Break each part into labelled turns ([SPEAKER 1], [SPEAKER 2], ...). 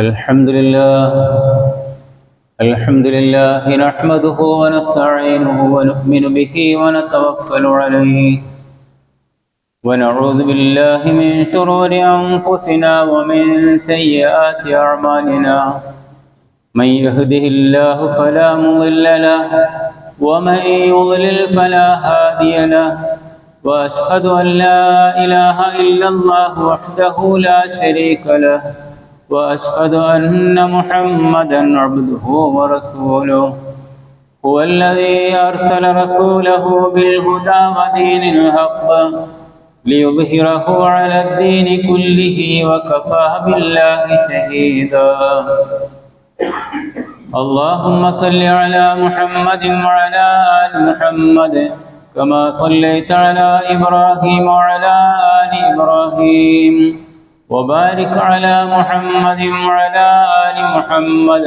[SPEAKER 1] الحمد لله نحمده ونستعينه ونؤمن به ونتوكل عليه ونعوذ بالله من شرور أنفسنا ومن سيئات أعمالنا من يهده الله فلا مضل له ومن يضلل فلا هادي له وأشهد أن لا إله إلا الله وحده لا شريك له وأشهد أن محمدًا عبده ورسوله هو الذي أرسل رسوله بالهدى ودين الحق ليظهره على الدين كله وكفى بالله شهيدا. اللهم صل على محمد وعلى آل محمد كما صليت على إبراهيم وعلى آل إبراهيم وبارك على محمد وعلى آل محمد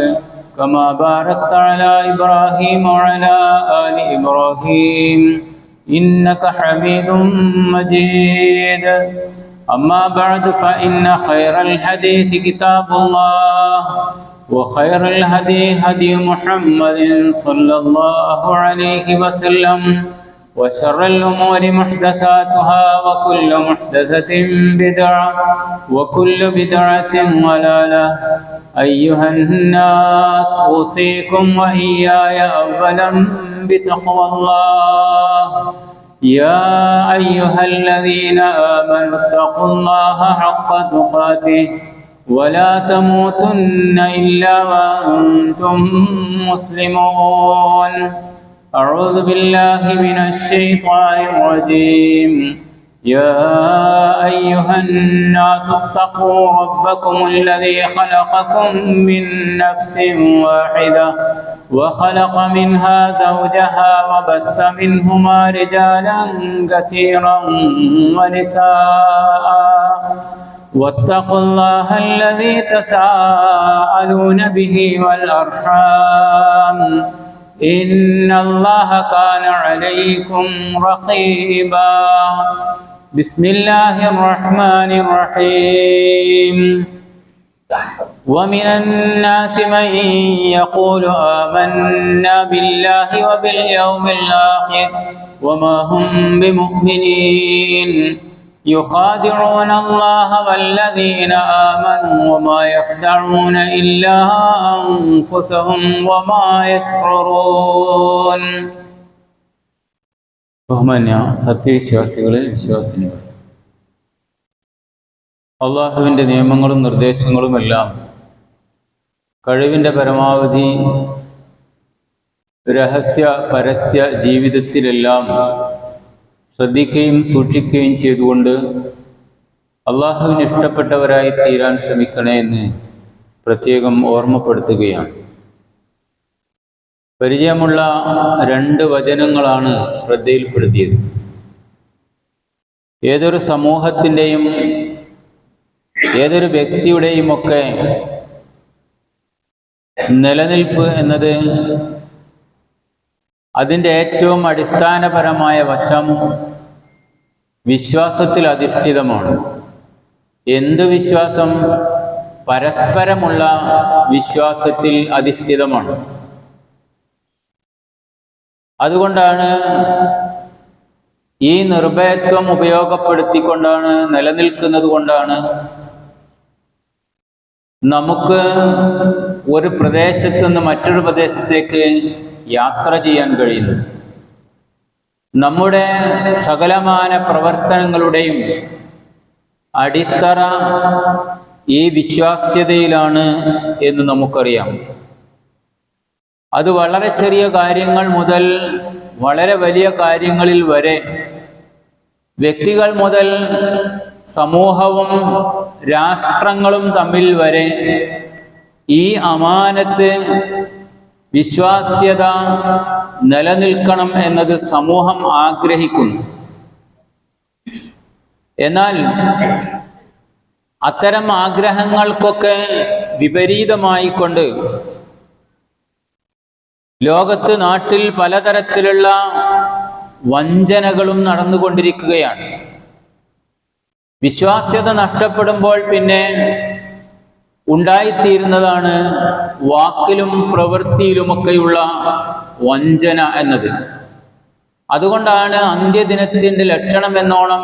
[SPEAKER 1] كما باركت على إبراهيم وعلى آل إبراهيم إنك حميد مجيد. أما بعد فإن خير الحديث كتاب الله وخير الهدي هدي محمد صلى الله عليه وسلم وشر الأمور محدثاتها وكل محدثة بدعة وكل بدعة ضلالة. أيها الناس أوصيكم وإياي أولا بتقوى الله. يا أيها الذين آمنوا اتقوا الله حق تقاته ولا تموتن إلا وأنتم مسلمون. أعوذ بالله من الشيطان الرجيم. يا أيها الناس اتقوا ربكم الذي خلقكم من نفس واحدة وخلق منها زوجها وبث منهما رجالا كثيرا ونساء واتقوا الله الذي تساءلون به والأرحام إن الله كان عليكم رقيبا. بسم الله الرحمن الرحيم. ومن الناس من يقول آمنا بالله وباليوم الآخر وما هم بمؤمنين يخادعون الله والذين آمنوا وما يخدعون إلا أنفسهم وما يشعرون. ബഹുമാന്യ സത്യവിശ്വാസികളെ, വിശ്വാസിനികൾ, അള്ളാഹുവിൻ്റെ നിയമങ്ങളും നിർദ്ദേശങ്ങളുമെല്ലാം കഴിവിൻ്റെ പരമാവധി രഹസ്യ പരസ്യ ജീവിതത്തിലെല്ലാം ശ്രദ്ധിക്കുകയും സൂക്ഷിക്കുകയും ചെയ്തുകൊണ്ട് അള്ളാഹുവിന് ഇഷ്ടപ്പെട്ടവരായി തീരാൻ ശ്രമിക്കണേ എന്ന് പ്രത്യേകം ഓർമ്മപ്പെടുത്തുകയാണ്. പരിചയമുള്ള 2 വചനങ്ങളാണ് ശ്രദ്ധയിൽപ്പെടുത്തിയത്. ഏതൊരു സമൂഹത്തിൻ്റെയും ഏതൊരു വ്യക്തിയുടെയും ഒക്കെ നിലനിൽപ്പ് എന്നത് അതിൻ്റെ ഏറ്റവും അടിസ്ഥാനപരമായ വശം വിശ്വാസത്തിൽ അധിഷ്ഠിതമാണ്. എന്ത് വിശ്വാസം? പരസ്പരമുള്ള വിശ്വാസത്തിൽ അധിഷ്ഠിതമാണ്. അതുകൊണ്ടാണ് ഈ നിർഭയത്വം ഉപയോഗപ്പെടുത്തിക്കൊണ്ടാണ്, നിലനിൽക്കുന്നത് കൊണ്ടാണ് നമുക്ക് ഒരു പ്രദേശത്തു നിന്ന് മറ്റൊരു പ്രദേശത്തേക്ക് യാത്ര ചെയ്യാൻ കഴിയുന്നു. നമ്മുടെ സകലമാന പ്രവർത്തനങ്ങളുടെയും അടിത്തറ ഈ വിശ്വാസ്യതയിലാണ് എന്ന് നമുക്കറിയാം. അത് വളരെ ചെറിയ കാര്യങ്ങൾ മുതൽ വളരെ വലിയ കാര്യങ്ങളിൽ വരെ, വ്യക്തികൾ മുതൽ സമൂഹവും രാഷ്ട്രങ്ങളും തമ്മിൽ വരെ ഈ അമാനത്ത്, വിശ്വാസ്യത നിലനിൽക്കണം എന്നത് സമൂഹം ആഗ്രഹിക്കുന്നു. എന്നാൽ അത്തരം ആഗ്രഹങ്ങൾക്കൊക്കെ വിപരീതമായിക്കൊണ്ട് ലോകത്ത്, നാട്ടിൽ പലതരത്തിലുള്ള വഞ്ചനകളും നടന്നുകൊണ്ടിരിക്കുകയാണ്. വിശ്വാസ്യത നഷ്ടപ്പെടുമ്പോൾ പിന്നെ ഉണ്ടായിത്തീരുന്നതാണ് വാക്കിലും പ്രവൃത്തിയിലുമൊക്കെയുള്ള വഞ്ചന എന്നത്. അതുകൊണ്ടാണ് അന്ത്യദിനത്തിൻ്റെ ലക്ഷണം എന്നോണം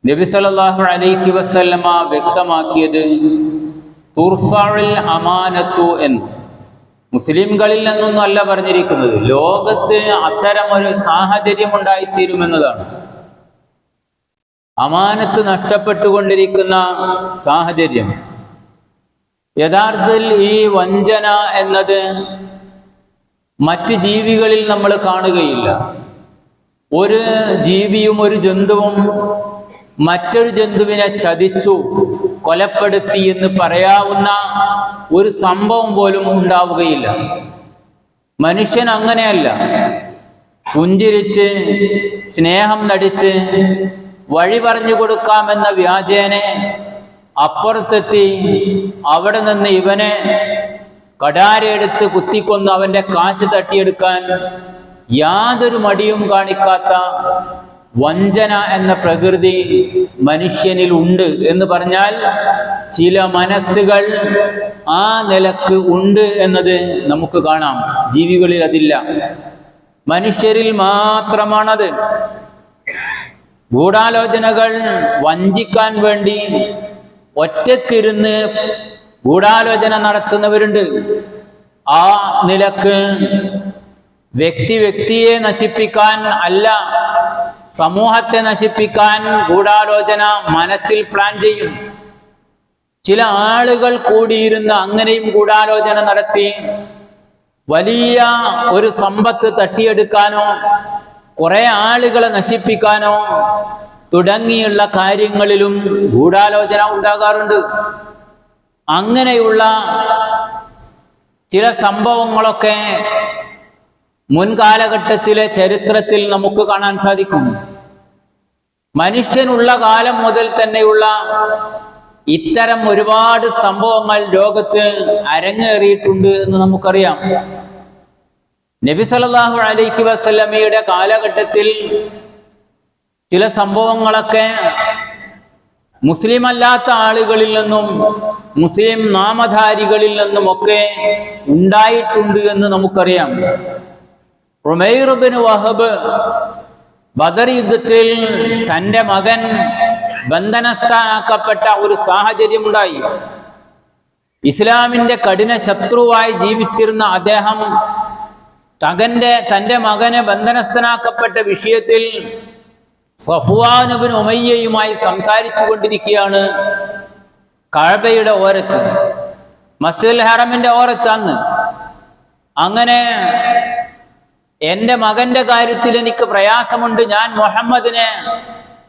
[SPEAKER 1] നബി സല്ലല്ലാഹു അലൈഹി വസല്ലമ വ്യക്തമാക്കിയത് തുർഫഉൽ അമാനത്തു എന്ന്. മുസ്ലിംകളിൽ നിന്നൊന്നും അല്ല പറഞ്ഞിരിക്കുന്നത്, ലോകത്ത് അത്തരമൊരു സാഹചര്യം ഉണ്ടായിത്തീരുമെന്നതാണ്. അമാനത്ത് നഷ്ടപ്പെട്ടുകൊണ്ടിരിക്കുന്ന സാഹചര്യം. യഥാർത്ഥത്തിൽ ഈ വഞ്ചന എന്നത് മറ്റ് ജീവികളിൽ നമ്മൾ കാണുകയില്ല. ഒരു ജീവിയും ഒരു ജന്തുവും മറ്റൊരു ജന്തുവിനെ ചതിച്ചു കൊലപ്പെടുത്തി എന്ന് പറയാവുന്ന ഒരു സംഭവം പോലും ഉണ്ടാവുകയില്ല. മനുഷ്യൻ അങ്ങനെയല്ല. പുഞ്ചിരിച്ച് സ്നേഹം നടിച്ച് വഴി പറഞ്ഞു കൊടുക്കാമെന്ന വ്യാജേനെ അപ്പുറത്തെത്തി അവിടെ നിന്ന് ഇവനെ കടാരയെടുത്ത് കുത്തിക്കൊന്ന് അവൻ്റെ കാശ് തട്ടിയെടുക്കാൻ യാതൊരു മടിയും കാണിക്കാത്ത വഞ്ചന എന്ന പ്രകൃതി മനുഷ്യനിൽ ഉണ്ട് എന്ന് പറഞ്ഞാൽ ചില മനസ്സുകൾ ആ നിലക്ക് ഉണ്ട് എന്നത് നമുക്ക് കാണാം. ജീവികളിൽ അതില്ല, മനുഷ്യരിൽ മാത്രമാണത്. ഗൂഢാലോചനകൾ വഞ്ചിക്കാൻ വേണ്ടി ഒറ്റക്കിരുന്ന് ഗൂഢാലോചന നടത്തുന്നവരുണ്ട്. ആ നിലക്ക് വ്യക്തിയെ നശിപ്പിക്കാൻ അല്ല, സമൂഹത്തെ നശിപ്പിക്കാൻ ഗൂഢാലോചന മനസ്സിൽ പ്ലാൻ ചെയ്യും. ചില ആളുകൾ കൂടിയിരുന്ന് അങ്ങനെയും ഗൂഢാലോചന നടത്തി വലിയ ഒരു സമ്പത്ത് തട്ടിയെടുക്കാനോ കുറെ ആളുകളെ നശിപ്പിക്കാനോ തുടങ്ങിയുള്ള കാര്യങ്ങളിലും ഗൂഢാലോചന ഉണ്ടാകാറുണ്ട്. അങ്ങനെയുള്ള ചില സംഭവങ്ങളൊക്കെ മുൻകാലഘട്ടത്തിലെ ചരിത്രത്തിൽ നമുക്ക് കാണാൻ സാധിക്കും. മനുഷ്യനുള്ള കാലം മുതൽ തന്നെയുള്ള ഇത്തരം ഒരുപാട് സംഭവങ്ങൾ ലോകത്ത് അരങ്ങേറിയിട്ടുണ്ട് എന്ന് നമുക്കറിയാം. നബി സല്ലല്ലാഹു അലൈഹി വസല്ലമയുടെ കാലഘട്ടത്തിൽ ചില സംഭവങ്ങളൊക്കെ മുസ്ലിം അല്ലാത്ത ആളുകളിൽ നിന്നും മുസ്ലിം നാമധാരികളിൽ നിന്നുമൊക്കെ ഉണ്ടായിട്ടുണ്ട് എന്ന് നമുക്കറിയാം. ഉമൈർ ഇബ്നു വഹബ് ബദർ യുദ്ധത്തിൽ തൻ്റെ മകൻ ബന്ധനസ്ഥനാക്കപ്പെട്ട ഒരു സാഹചര്യമുണ്ടായി. ഇസ്ലാമിൻ്റെ കഠിന ശത്രുവായി ജീവിച്ചിരുന്ന അദ്ദേഹം തൻ്റെ മകനെ ബന്ധനസ്ഥനാക്കപ്പെട്ട വിഷയത്തിൽ സഫ്വാൻ ഇബ്നു ഉമയ്യയുമായി സംസാരിച്ചു കൊണ്ടിരിക്കുകയാണ്. കഅബയുടെ ഓരത്ത്, മസ്ജിദുൽ ഹറമിൻ്റെ ഓരത്താന്ന്. അങ്ങനെ എൻ്റെ മകൻ്റെ കാര്യത്തിൽ എനിക്ക് പ്രയാസമുണ്ട്, ഞാൻ മുഹമ്മദിനെ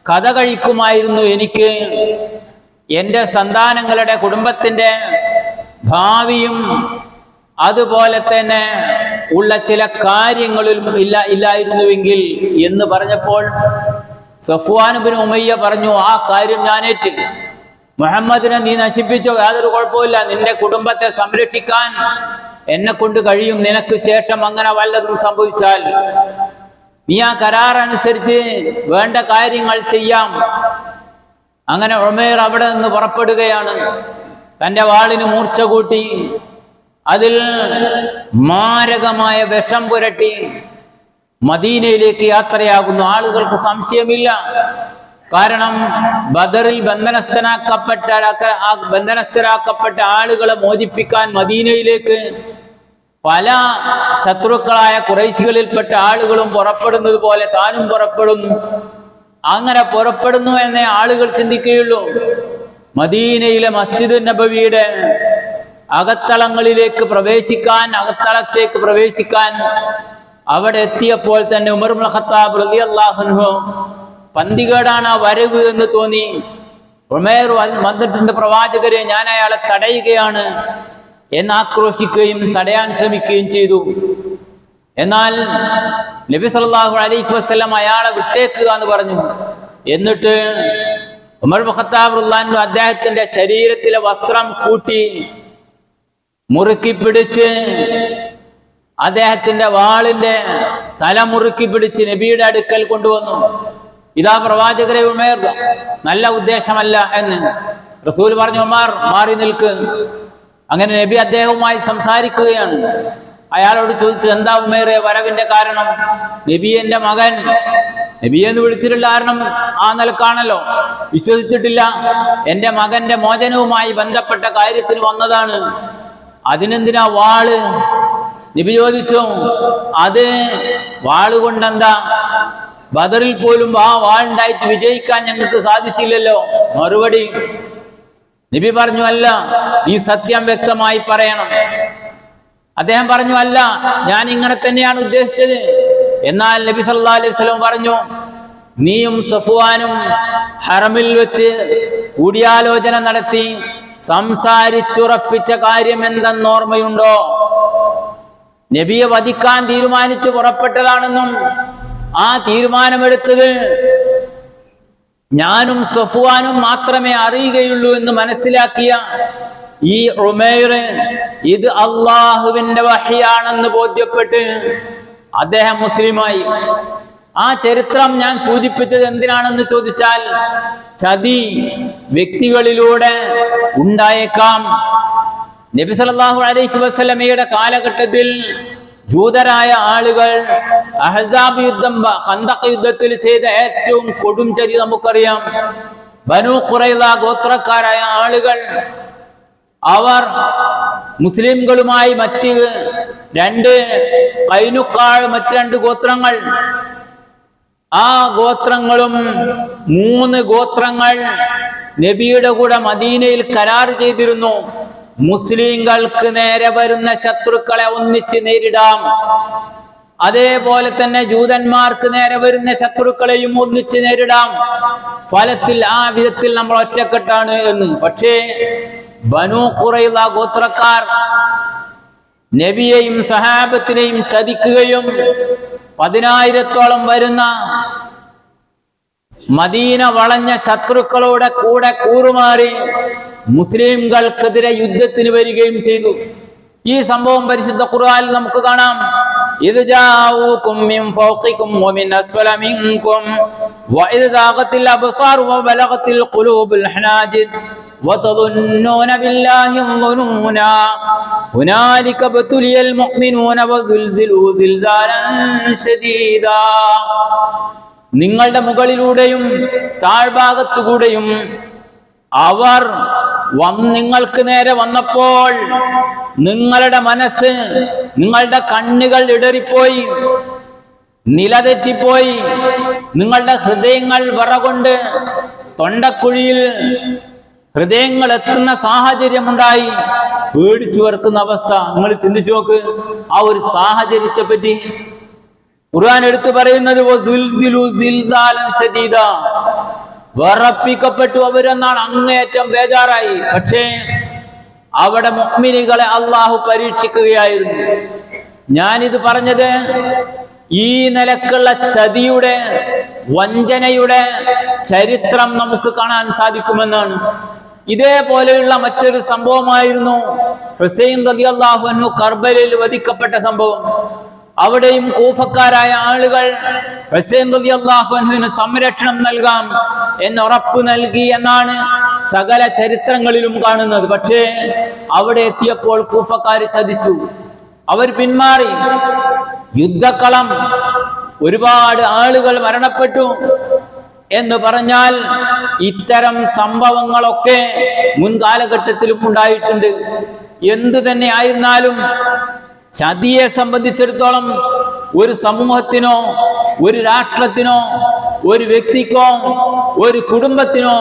[SPEAKER 1] കഥ കഴിക്കുമായിരുന്നു, എനിക്ക് എൻ്റെ സന്താനങ്ങളുടെ കുടുംബത്തിൻ്റെ ഭാവിയും അതുപോലെ തന്നെ ഉള്ള ചില കാര്യങ്ങളിലും ഇല്ലായിരുന്നുവെങ്കിൽ എന്ന് പറഞ്ഞപ്പോൾ സഫ്വാൻ ഇബ്നു ഉമയ്യ പറഞ്ഞു, ആ കാര്യം ഞാനേറ്റ്. മുഹമ്മദിനെ നീ നശിപ്പിച്ചോ, യാതൊരു കുഴപ്പമില്ല, നിന്റെ കുടുംബത്തെ സംരക്ഷിക്കാൻ എന്നെ കൊണ്ട് കഴിയും. നിനക്ക് ശേഷം അങ്ങനെ വല്ലതും സംഭവിച്ചാൽ നീ ആ കരാർ അനുസരിച്ച് വേണ്ട കാര്യങ്ങൾ ചെയ്യാം. അങ്ങനെ ഉമൈർ അവിടെ നിന്ന് പുറപ്പെടുകയാണ്. തൻ്റെ വാളിന് മൂർച്ച കൂട്ടി അതിൽ മാരകമായ വിഷം പുരട്ടി മദീനയിലേക്ക് യാത്രയാകുന്നു. ആളുകൾക്ക് സംശയമില്ല, കാരണം ബദറിൽ ബന്ധനസ്ഥരാക്കപ്പെട്ട ആളുകളെ മോചിപ്പിക്കാൻ മദീനയിലേക്ക് പല ശത്രുക്കളായ ഖുറൈശികളിൽപ്പെട്ട ആളുകളും പുറപ്പെടുന്നത് പോലെ താനും പുറപ്പെടുന്നു. അങ്ങനെ പുറപ്പെടുന്നു എന്നേ ആളുകൾ ചിന്തിക്കുകയുള്ളൂ. മദീനയിലെ മസ്ജിദ് നബവിയുടെ അകത്തളത്തേക്ക് പ്രവേശിക്കാൻ അവിടെ എത്തിയപ്പോൾ തന്നെ ഉമർ ഇബ്നുൽ ഖത്താബ് റളിയല്ലാഹു അൻഹു പന്തികേടാണ് ആ വരവ് എന്ന് തോന്നി. ഉമൈർ വന്നിട്ടുണ്ട്, പ്രവാചകരെ, ഞാൻ അയാളെ തടയുകയാണ് എന്ന് ആക്രോശിക്കുകയും തടയാൻ ശ്രമിക്കുകയും ചെയ്തു. എന്നാൽ നബി സല്ലല്ലാഹു അലൈഹി വസല്ലം അയാളെ വിട്ടേക്കുക എന്ന് പറഞ്ഞു. എന്നിട്ട് ഉമർ ഇബ്നുൽ ഖത്താബ് റളിയല്ലാഹു അൻഹു അദ്ദേഹത്തിന്റെ ശരീരത്തിലെ വസ്ത്രം കൂട്ടി മുറുക്കി പിടിച്ച് അദ്ദേഹത്തിന്റെ വാളിന്റെ തല മുറുക്കി പിടിച്ച് നബിയുടെ അടുക്കൽ കൊണ്ടുവന്നു. ഇതാ പ്രവാചകരെ, ഉമൈർ നല്ല ഉദ്ദേശമല്ല എന്ന്. റസൂൽ പറഞ്ഞു, ഉമർ മാറി നിൽക്ക്. അങ്ങനെ നബി അദ്ദേഹവുമായി സംസാരിക്കുകയാണ്. അയാളോട് ചോദിച്ചു, എന്താ ഉമേറെ വരവിന്റെ കാരണം? നബി എന്റെ മകൻ, നബിയെന്ന് വിളിച്ചിട്ടുള്ള കാരണം ആ നിലക്കാണല്ലോ, വിശ്വസിച്ചിട്ടില്ല. എന്റെ മകന്റെ മോചനവുമായി ബന്ധപ്പെട്ട കാര്യത്തിന് വന്നതാണ്. അതിനെന്തിനാ വാള്? നബി ചോദിച്ചു, അത് വാള് കൊണ്ടെന്താ? ബദറിൽ പോലും ആ വാളുണ്ടായിട്ട് വിജയിക്കാൻ ഞങ്ങൾക്ക് സാധിച്ചില്ലല്ലോ. മറുപടി നബി പറഞ്ഞു, അല്ല, ഈ സത്യം വ്യക്തമായി പറയണം. അദ്ദേഹം പറഞ്ഞു, അല്ല, ഞാൻ ഇങ്ങനെ തന്നെയാണ് ഉദ്ദേശിച്ചത്. എന്നാൽ നബി സല്ലല്ലാഹു അലൈഹി വസല്ലം പറഞ്ഞു, നീയും സഫ്വാനും ഹറമിൽ വെച്ച് കൂടിയാലോചന നടത്തി സംസാരിച്ചുറപ്പിച്ച കാര്യം എന്തെന്ന് ഓർമ്മയുണ്ടോ? നബിയെ വധിക്കാൻ തീരുമാനിച്ചു പുറപ്പെട്ടതാണെന്നും ആ തീരുമാനമെടുത്തത് ഞാനും സഫ്വാനും മാത്രമേ അറിയുകയുള്ളൂ എന്ന് മനസ്സിലാക്കിയ ഈ ഉമൈർ ഇത് അള്ളാഹുവിന്റെ വഹിയാണെന്ന് ബോധ്യപ്പെട്ട് അദ്ദേഹം മുസ്ലിമായി. ആ ചരിത്രം ഞാൻ സൂചിപ്പിച്ചത് എന്തിനാണെന്ന് ചോദിച്ചാൽ, ചതി വ്യക്തികളിലൂടെ ഉണ്ടായേക്കാം. നബി സല്ലല്ലാഹു അലൈഹി വസല്ലമയുടെ കാലഘട്ടത്തിൽ ജൂതരായ ആളുകൾ അഹ്സാബ് യുദ്ധം, ഖന്തഖ് യുദ്ധത്തിൽ ചെയ്ത ഏറ്റവും കൊടും ചതി നമുക്കറിയാം. ബനൂ ഖുറൈള ഗോത്രക്കാരായ ആളുകൾ, അവർ മുസ്ലിംകളുമായി മറ്റ് രണ്ട് ഖൈനുഖാ, മറ്റ് രണ്ട് ഗോത്രങ്ങൾ, ആ ഗോത്രങ്ങളും 3 ഗോത്രങ്ങൾ നബിയുടെ കൂടെ മദീനയിൽ കരാർ ചെയ്തിരുന്നു. മുസ്ലിങ്ങൾക്ക് നേരെ വരുന്ന ശത്രുക്കളെ ഒന്നിച്ച് നേരിടാം, അതേപോലെ തന്നെ ജൂതന്മാർക്ക് നേരെ വരുന്ന ശത്രുക്കളെയും ഒന്നിച്ച് നേരിടാം. ഫലത്തിൽ ആ വിധത്തിൽ നമ്മൾ ഒറ്റക്കെട്ടാണ് എന്ന്. പക്ഷേ ബനൂ ഖുറൈള ഗോത്രക്കാർ നബിയെയും സഹാബത്തിനെയും ചതിക്കുകയും 10,000-ഓളം വരുന്ന മദീന വളഞ്ഞ ശത്രുക്കളോടെ കൂടെ കൂറുമാറി മുസ്ലിംകൾക്കെതിരെ യുദ്ധത്തിന് വരികയും ചെയ്തു. ഈ സംഭവം പരിശുദ്ധ ഖുർആനിൽ നമുക്ക് കാണാം. ഇദ് ജാഊകും മിൻ ഫൗഖികും വമിൻ അസ്ഫല മിൻകും വഇദ് ദാഖത്തിൽ അബ്സാർ വബലഗത്തിൽ ഖുലൂബുൽ ഹനാജിർ വതദുന്നൂന ബില്ലാഹി ظنونا ഹുനാലിക ബതുലിയൽ മുഅ്മിനൂന വസുൽസിലൂ സിൽസാലൻ ശദീദാ. നിങ്ങളുടെ മുകളിലൂടെയും താഴ്ഭാഗത്തുകൂടെയും അവർ നിങ്ങൾക്ക് നേരെ വന്നപ്പോൾ നിങ്ങളുടെ മനസ്സ്, നിങ്ങളുടെ കണ്ണുകൾ ഇടറിപ്പോയി, നിലതെറ്റിപ്പോയി, നിങ്ങളുടെ ഹൃദയങ്ങൾ വിറകൊണ്ട് തൊണ്ടക്കുഴിയിൽ ഹൃദയങ്ങൾ എത്തുന്ന സാഹചര്യമുണ്ടായി. പേടിച്ചു വിറക്കുന്ന അവസ്ഥ നിങ്ങൾ ചിന്തിച്ചു നോക്ക്. ആ ഒരു സാഹചര്യത്തെ പറ്റി ഖുർആൻ എടുത്തു പറയുന്നത് വിറപ്പിക്കപ്പെട്ടു അവരെന്നാണ്. അങ്ങേയറ്റം ബേജാറായി. പക്ഷേ അവിടെ മുഅ്മിനീകളെ അള്ളാഹു പരീക്ഷിക്കുകയായിരുന്നു. ഞാനിത് പറഞ്ഞത് ഈ നിലക്കുള്ള ചതിയുടെ, വഞ്ചനയുടെ ചരിത്രം നമുക്ക് കാണാൻ സാധിക്കുമെന്നാണ്. ഇതേപോലെയുള്ള മറ്റൊരു സംഭവമായിരുന്നു ഹുസൈൻ റളിയല്ലാഹു അൻഹു കർബലയിൽ വധിക്കപ്പെട്ട സംഭവം. അവിടെയും കൂഫക്കാരായ ആളുകൾ ഹുസൈൻ റളിയല്ലാഹു അൻഹുവിന് സംരക്ഷണം നൽകാം എന്ന് ഉറപ്പ് നൽകി എന്നാണ് സകല ചരിത്രങ്ങളിലും കാണുന്നത്. പക്ഷേ അവിടെ എത്തിയപ്പോൾ കൂഫക്കാർ ചതിച്ചു, അവർ പിന്മാറി. യുദ്ധക്കളം, ഒരുപാട് ആളുകൾ മരണപ്പെട്ടു എന്ന് പറഞ്ഞാൽ ഇത്തരം സംഭവങ്ങളൊക്കെ മുൻകാലഘട്ടത്തിലും ഉണ്ടായിട്ടുണ്ട്. എന്തു തന്നെ ആയിരുന്നാലും ചതിയെ സംബന്ധിച്ചിടത്തോളം ഒരു സമൂഹത്തിനോ, ഒരു രാഷ്ട്രത്തിനോ, ഒരു വ്യക്തിക്കോ, ഒരു കുടുംബത്തിനോ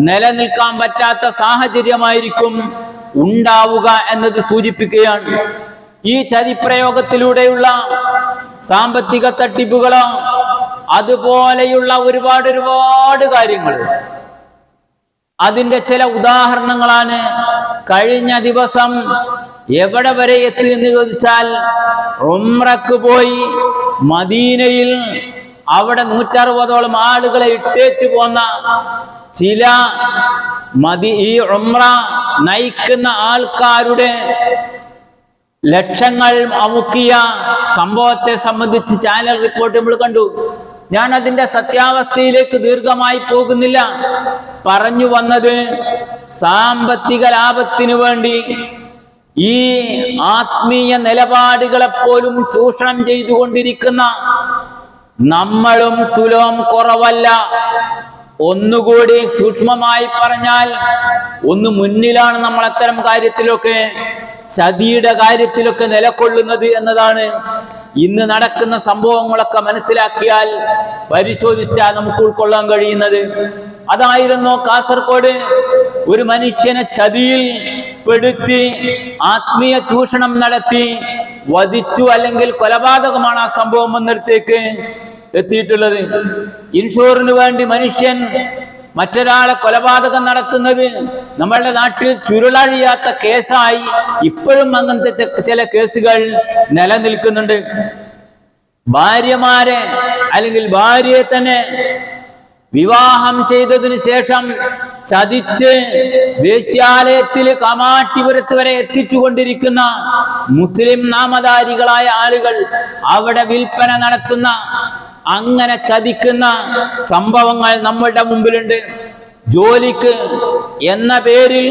[SPEAKER 1] നിലനിൽക്കാൻ പറ്റാത്ത സാഹചര്യമായിരിക്കും ഉണ്ടാവുക എന്നത് സൂചിപ്പിക്കുകയാണ്. ഈ ചതിപ്രയോഗത്തിലൂടെയുള്ള സാമ്പത്തിക തട്ടിപ്പുകളോ അതുപോലെയുള്ള ഒരുപാട് കാര്യങ്ങൾ, അതിന്റെ ചില ഉദാഹരണങ്ങളാണ്. കഴിഞ്ഞ ദിവസം എവിടെ വരെ എത്തി എന്ന് ചോദിച്ചാൽ, ഉംറക്ക് പോയി മദീനയിൽ അവിടെ 160ഓളം ആളുകളെ ഇട്ടേച്ചു പോന്ന ചില ഈ ഉംറ നയിക്കുന്ന ആൾക്കാരുടെ ലക്ഷങ്ങൾ അമുക്കിയ സംഭവത്തെ സംബന്ധിച്ച് ചാനൽ റിപ്പോർട്ട് നമ്മൾ കണ്ടു. ഞാൻ അതിന്റെ സത്യാവസ്ഥയിലേക്ക് ദീർഘമായി പോകുന്നില്ല. പറഞ്ഞു വന്നത്, സാമ്പത്തിക ലാഭത്തിനു വേണ്ടി ഈ ആത്മീയ നിലപാടുകളെപ്പോലും ചൂഷണം ചെയ്തുകൊണ്ടിരിക്കുന്ന നമ്മളും തുലോം കുറവല്ല. ഒന്നുകൂടി സൂക്ഷ്മമായി പറഞ്ഞാൽ ഒന്ന് മുന്നിലാണ് നമ്മൾ അത്തരം കാര്യത്തിലൊക്കെ, ചതിയുടെ കാര്യത്തിലൊക്കെ നിലകൊള്ളുന്നത് എന്നതാണ്. ഇന്ന് നടക്കുന്ന സംഭവങ്ങളൊക്കെ മനസ്സിലാക്കിയാൽ പരിശോധിച്ചാൽ നമുക്ക് ഉൾക്കൊള്ളാൻ കഴിയുന്നത്. അതായിരുന്നു കാസർഗോഡ് ഒരു മനുഷ്യനെ ചതിയിൽ പെടുത്തി ആത്മീയ ചൂഷണം നടത്തി വധിച്ചു, അല്ലെങ്കിൽ കൊലപാതകമാണ് ആ സംഭവം എന്നിടത്തേക്ക് എത്തിയിട്ടുള്ളത്. ഇൻഷൂറിന് വേണ്ടി മനുഷ്യൻ മറ്റൊരാളെ കൊലപാതകം നടത്തുന്നത് നമ്മളുടെ നാട്ടിൽ ചുരുളഴിയാത്ത കേസായി ഇപ്പോഴും അങ്ങനത്തെ ചില കേസുകൾ നിലനിൽക്കുന്നുണ്ട്. ഭാര്യമാരെ അല്ലെങ്കിൽ ഭാര്യയെ തന്നെ വിവാഹം ചെയ്തതിനു ശേഷം ചതിച്ച് വേശ്യാലയത്തിൽ കമാട്ടിപുരത്ത് വരെ എത്തിച്ചുകൊണ്ടിരിക്കുന്ന മുസ്ലിം നാമധാരികളായ ആളുകൾ, അവിടെ വിൽപ്പന നടത്തുന്ന, അങ്ങനെ ചതിക്കുന്ന സംഭവങ്ങൾ നമ്മളുടെ മുമ്പിലുണ്ട്. ജോലിക്ക് എന്ന പേരിൽ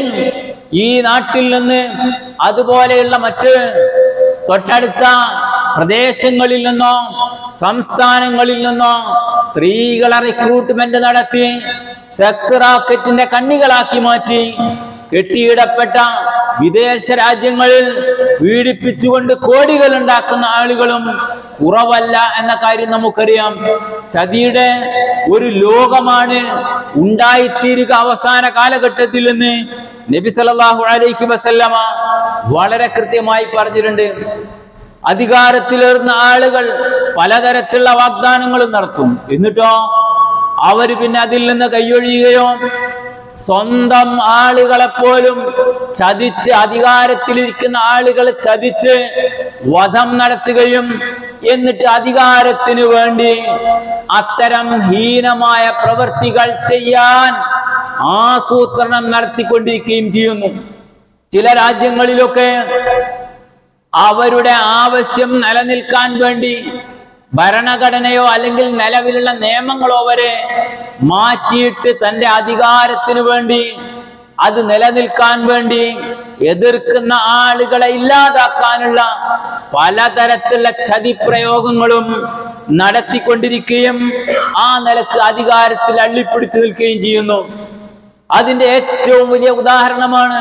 [SPEAKER 1] ഈ നാട്ടിൽ നിന്ന് അതുപോലെയുള്ള മറ്റ് തൊട്ടടുത്ത പ്രദേശങ്ങളിൽ നിന്നോ സംസ്ഥാനങ്ങളിൽ നിന്നോ സ്ത്രീകളെ റിക്രൂട്ട്മെന്റ് നടത്തി സെക്സ് റാക്കറ്റിന്റെ കണ്ണികളാക്കി മാറ്റി കെട്ടിയിടപ്പെട്ട വിദേശ രാജ്യങ്ങളിൽ പീഡിപ്പിച്ചുകൊണ്ട് കോടികൾ ഉണ്ടാക്കുന്ന ആളുകളും കുറവല്ല എന്ന കാര്യം നമുക്കറിയാം. ചതിയുടെ ഒരു ലോകമാണ് ഉണ്ടായിത്തീരുക അവസാന കാലഘട്ടത്തിൽ നിന്ന് നബി സല്ലല്ലാഹു അലൈഹി വസല്ലമ വളരെ കൃത്യമായി പറഞ്ഞിട്ടുണ്ട്. അധികാരത്തിലേറുന്ന ആളുകൾ പലതരത്തിലുള്ള വാഗ്ദാനങ്ങളും നടത്തും. എന്നിട്ടോ അവര് പിന്നെ അതിൽ നിന്ന് കൈയൊഴിയുകയോ സ്വന്തം ആളുകളെപ്പോലും ചതിച്ച്, അധികാരത്തിലിരിക്കുന്ന ആളുകളെ ചതിച്ച് വധം നടത്തുകയും എന്നിട്ട് അധികാരത്തിനു വേണ്ടി അത്തരം ഹീനമായ പ്രവൃത്തികൾ ചെയ്യാൻ ആസൂത്രണം നടത്തിക്കൊണ്ടിരിക്കുകയും ചെയ്യുന്നു. ചില രാജ്യങ്ങളിലൊക്കെ അവരുടെ ആവശ്യം നിലനിൽക്കാൻ വേണ്ടി ഭരണഘടനയോ അല്ലെങ്കിൽ നിലവിലുള്ള നിയമങ്ങളോ വരെ മാറ്റിയിട്ട് തന്റെ അധികാരത്തിനു വേണ്ടി, അത് നിലനിൽക്കാൻ വേണ്ടി എതിർക്കുന്ന ആളുകളെ ഇല്ലാതാക്കാനുള്ള പലതരത്തിലുള്ള ചതിപ്രയോഗങ്ങളും നടത്തിക്കൊണ്ടിരിക്കുകയും ആ നിലക്ക് അധികാരത്തിൽ അള്ളിപ്പിടിച്ചു നിൽക്കുകയും ചെയ്യുന്നു. അതിന്റെ ഏറ്റവും വലിയ ഉദാഹരണമാണ്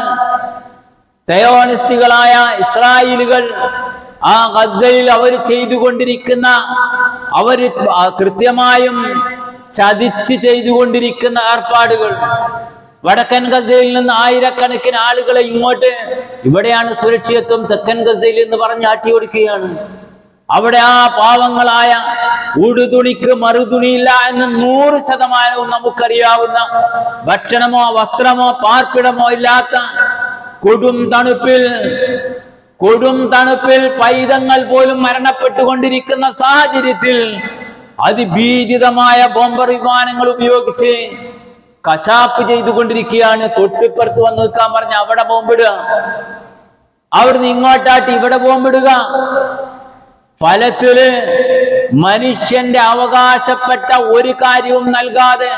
[SPEAKER 1] സയോണിസ്റ്റുകളായ ഇസ്രായേലുകൾ ആ ഗസയിൽ അവർ ചെയ്തുകൊണ്ടിരിക്കുന്ന, അവര് കൃത്യമായും ചതിച്ച് ചെയ്തുകൊണ്ടിരിക്കുന്ന ഏർപ്പാടുകൾ. വടക്കൻ ഗസയിൽ നിന്ന് ആയിരക്കണക്കിന് ആളുകളെ ഇങ്ങോട്ട്, ഇവിടെയാണ് സുരക്ഷിതത്വം, തെക്കൻ ഗസയിൽ എന്ന് പറഞ്ഞ് ആട്ടിയൊടുക്കുകയാണ്. അവിടെ ആ പാവങ്ങളായ ഉടുതുണിക്ക് മറുതുണിയില്ല എന്ന് 100% നമുക്കറിയാവുന്ന, ഭക്ഷണമോ വസ്ത്രമോ പാർപ്പിടമോ ഇല്ലാത്ത കൊടും തണുപ്പിൽ പൈതങ്ങൾ പോലും മരണപ്പെട്ടുകൊണ്ടിരിക്കുന്ന സാഹചര്യത്തിൽ അതിഭീതിതമായ ബോംബർ വിമാനങ്ങൾ ഉപയോഗിച്ച് കശാപ്പ് ചെയ്തുകൊണ്ടിരിക്കുകയാണ്. തൊട്ടിപ്പുറത്ത് വന്ന് നിൽക്കാൻ പറഞ്ഞ അവിടെ ബോംബിടുക, അവിടുന്ന് ഇങ്ങോട്ടാട്ടി ഇവിടെ ബോംബിടുക. ഫലത്തില് മനുഷ്യന്റെ അവകാശപ്പെട്ട ഒരു കാര്യവും നൽകാതെ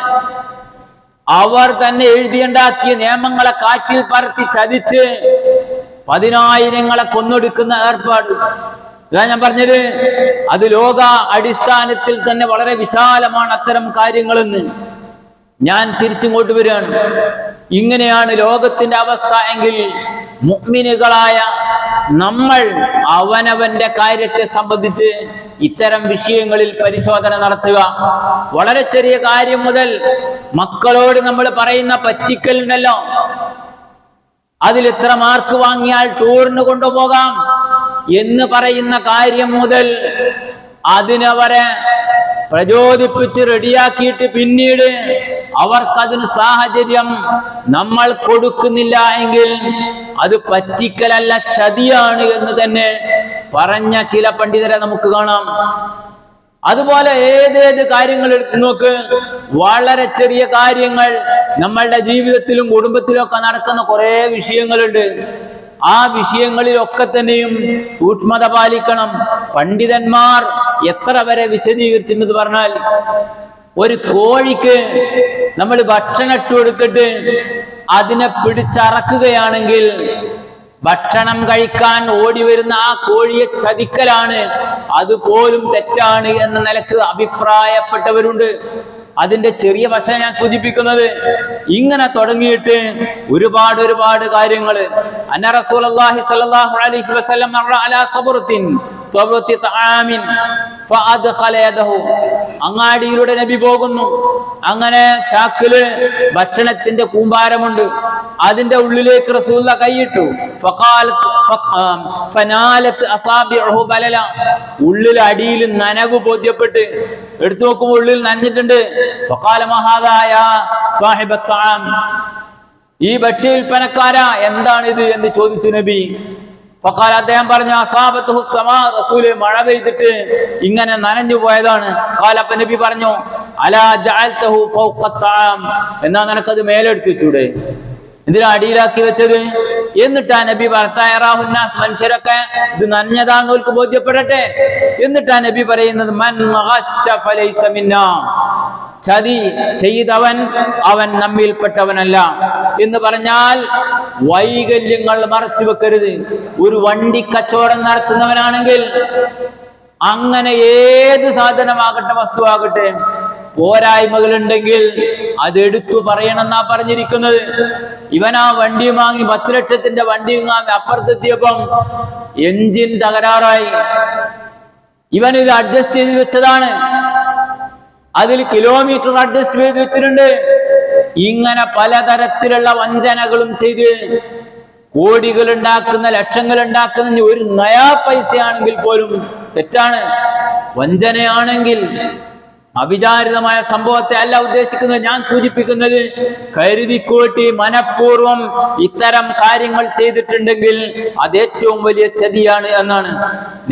[SPEAKER 1] അവർ തന്നെ എഴുതിയുണ്ടാക്കിയ നിയമങ്ങളെ കാറ്റിൽ പറത്തി ചതിച്ച് പതിനായിരങ്ങളെ കൊന്നൊടുക്കുന്ന ഏർപ്പാട്. ഇതാ ഞാൻ പറഞ്ഞത്, അത് ലോക അടിസ്ഥാനത്തിൽ തന്നെ വളരെ വിശാലമാണ് അത്തരം കാര്യങ്ങളെന്ന്. ഞാൻ തിരിച്ചിങ്ങോട്ട് വരികയാണ്. ഇങ്ങനെയാണ് ലോകത്തിന്റെ അവസ്ഥ എങ്കിൽ മുഅ്മിനുകളായ നമ്മൾ അവനവന്റെ കാര്യത്തെ സംബന്ധിച്ച് ഇത്തരം വിഷയങ്ങളിൽ പരിശോധന നടത്തുക. വളരെ ചെറിയ കാര്യം മുതൽ മക്കളോട് നമ്മൾ പറയുന്ന പറ്റിക്കൽ ഉണ്ടല്ലോ, അതിൽ ഇത്ര മാർക്ക് വാങ്ങിയാൽ ടൂറിന് കൊണ്ടുപോകാം എന്ന് പറയുന്ന കാര്യം മുതൽ അതിനവരെ പ്രചോദിപ്പിച്ച് റെഡിയാക്കിയിട്ട് പിന്നീട് അവർക്കതിന് സാഹചര്യം നമ്മൾ കൊടുക്കുന്നില്ല എങ്കിൽ അത് പറ്റിക്കലല്ല, ചതിയാണ് എന്ന് തന്നെ പറഞ്ഞ ചില പണ്ഡിതരെ നമുക്ക് കാണാം. അതുപോലെ ഏതേത് കാര്യങ്ങൾ എടുത്തു നോക്ക്, വളരെ ചെറിയ കാര്യങ്ങൾ നമ്മളുടെ ജീവിതത്തിലും കുടുംബത്തിലും ഒക്കെ നടക്കുന്ന കുറെ വിഷയങ്ങളുണ്ട്. ആ വിഷയങ്ങളിലൊക്കെ തന്നെയും സൂക്ഷ്മത പാലിക്കണം. പണ്ഡിതന്മാർ എത്ര വരെ വിശദീകരിച്ചെന്ന് പറഞ്ഞാൽ, ഒരു കോഴിക്ക് നമ്മൾ ഭക്ഷണം ഇട്ട് കൊടുത്തിട്ട് അതിനെ പിടിച്ചറക്കുകയാണെങ്കിൽ ഭക്ഷണം കഴിക്കാൻ ഓടി വരുന്ന ആ കോഴിയെ ചതിക്കലാണ്, അതുപോലും തെറ്റാണ് എന്ന നിലക്ക് അഭിപ്രായപ്പെട്ടവരുണ്ട്. അതിന്റെ ചെറിയ വശം ഞാൻ സൂചിപ്പിക്കുന്നത്. ഇങ്ങനെ തുടങ്ങിയിട്ട് ഒരുപാട് കാര്യങ്ങൾ. അന്ന റസൂലുള്ളാഹി സ്വല്ലല്ലാഹു അലൈഹി വസല്ലം മറ അലാ സബറത്തി തആമിൻ ഫഅദ്ഖല യദഹു. അങ്ങാടിയിലൂടെ നബി പോകുന്നു. അങ്ങനെ ചാക്കില് ഭക്ഷണത്തിന്റെ കൂമ്പാരമുണ്ട്. അതിന്റെ ഉള്ളിലേക്ക് റസൂലുള്ള കൈയിട്ടു. ഉള്ളിൽ അടിയിൽ നനവ് ബോധ്യപ്പെട്ട് എടുത്തു നോക്കുമ്പോൾ ഉള്ളിൽ നനഞ്ഞിട്ടുണ്ട്. ഈ ഭക്ഷ്യ വിൽപ്പനക്കാരാ, എന്താണിത് എന്ന് ചോദിച്ചു നബി. ഫഖാല, അദ്ദേഹം പറഞ്ഞു, അസാബത്തുഹു സമാ, റസൂല് മഴ പെയ്തിട്ട് ഇങ്ങനെ നനഞ്ഞു പോയതാണ്. ഖാല, അപ്പൊ നബി പറഞ്ഞു, അലാ ജഅൽതഹു ഫൗഖ തആം, എന്നാ നിനക്കത് മേലെടുത്ത് വെച്ചൂടെ, എന്തിനാ അടിയിലാക്കി വെച്ചത്? എന്നിട്ടാ നബി ഭർത്തായറാഹുന്നാസ്, മനുഷ്യരൊക്കെ ഇത് നനഞ്ഞതാന്ന് ഓർക്ക് ബോധ്യപ്പെടട്ടെ. എന്നിട്ടാ നബി പറയുന്നത്, മൻ ഗശ്ശ ഫലൈസ മിന്നാ, ചതി ചെയ്തവൻ അവൻ നമ്മിൽപ്പെട്ടവനല്ല എന്ന് പറഞ്ഞാൽ വൈകല്യങ്ങൾ മറച്ചു വെക്കരുത്. ഒരു വണ്ടി കച്ചവടം നടത്തുന്നവനാണെങ്കിൽ അങ്ങനെ ഏത് സാധനമാകട്ടെ, വസ്തുവാകട്ടെ, പോരായ്മകൾ ഉണ്ടെങ്കിൽ അതെടുത്തു പറയണമെന്നാ പറഞ്ഞിരിക്കുന്നത്. ഇവൻ ആ വണ്ടി വാങ്ങി 10 ലക്ഷത്തിന്റെ വണ്ടി വാങ്ങി അപ്പുറത്തെത്തിയപ്പം എഞ്ചിൻ തകരാറായി. ഇവൻ ഇത് അഡ്ജസ്റ്റ് ചെയ്ത് വെച്ചതാണ്, അതിൽ കിലോമീറ്റർ അഡ്ജസ്റ്റ് ചെയ്ത് വെച്ചിട്ടുണ്ട്. ഇങ്ങനെ പലതരത്തിലുള്ള വഞ്ചനകളും ചെയ്ത് കോടികൾ ഉണ്ടാക്കുന്ന, ലക്ഷങ്ങൾ ഉണ്ടാക്കുന്ന ഒരു നയാ പൈസയാണെങ്കിൽ പോലും തെറ്റാണ്. വഞ്ചനയാണെങ്കിൽ അവിചാരിതമായ സംഭവത്തെ അല്ല ഉദ്ദേശിക്കുന്നത്. ഞാൻ സൂചിപ്പിക്കുന്നത് കരുതിക്കൂട്ടി മനഃപൂർവം ഇത്തരം കാര്യങ്ങൾ ചെയ്തിട്ടുണ്ടെങ്കിൽ അത് ഏറ്റവും വലിയ ചതിയാണ് എന്നാണ്.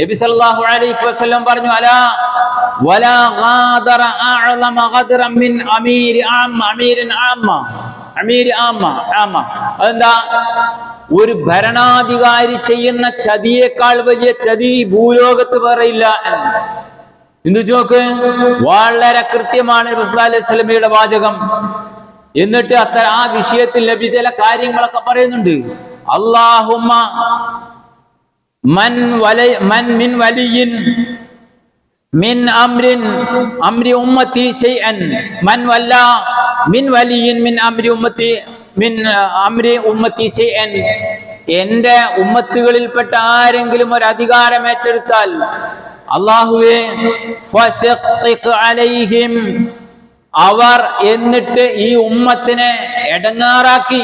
[SPEAKER 1] നബി സല്ലല്ലാഹു അലൈഹി വസല്ലം പറഞ്ഞു, അലാ വലാ ഗാദറ അഅ്ലമ ഗദ്റൻ മിൻ അമീരിൻ ആമ്മ. അതെന്താ? ഒരു ഭരണാധികാരി ചെയ്യുന്ന ചതിയേക്കാൾ വലിയ ചതി ഭൂലോകത്ത് വേറെയില്ല. എന്തു ചോക്ക്, വളരെ കൃത്യമാണ് നബി സല്ലല്ലാഹു അലൈഹി വസല്ലമയുടെ വാചകം. എന്നിട്ട് ആ വിഷയത്തിൽ നബി ചില കാര്യങ്ങളൊക്കെ പറയുന്നുണ്ട്. അല്ലാഹുമ്മ മൻ മിൻ വലിയിൻ മിൻ അംരി ഉമ്മത്തി ശൈഅൻ, മൻ വല്ല മിൻ വലിയിൻ മിൻ അംരി ഉമ്മത്തി ശൈഅൻ, എന്റെ ഉമ്മത്തുകളിൽപ്പെട്ട ആരെങ്കിലും ഒരു അധികാരം ഏറ്റെടുത്താൽ, അല്ലാഹുവേ ഫശഖ്ഖിഖ് അലൈഹിം, അവർ എന്നിട്ട് ഈ ഉമ്മത്തിനെ എടങ്ങാറാക്കി,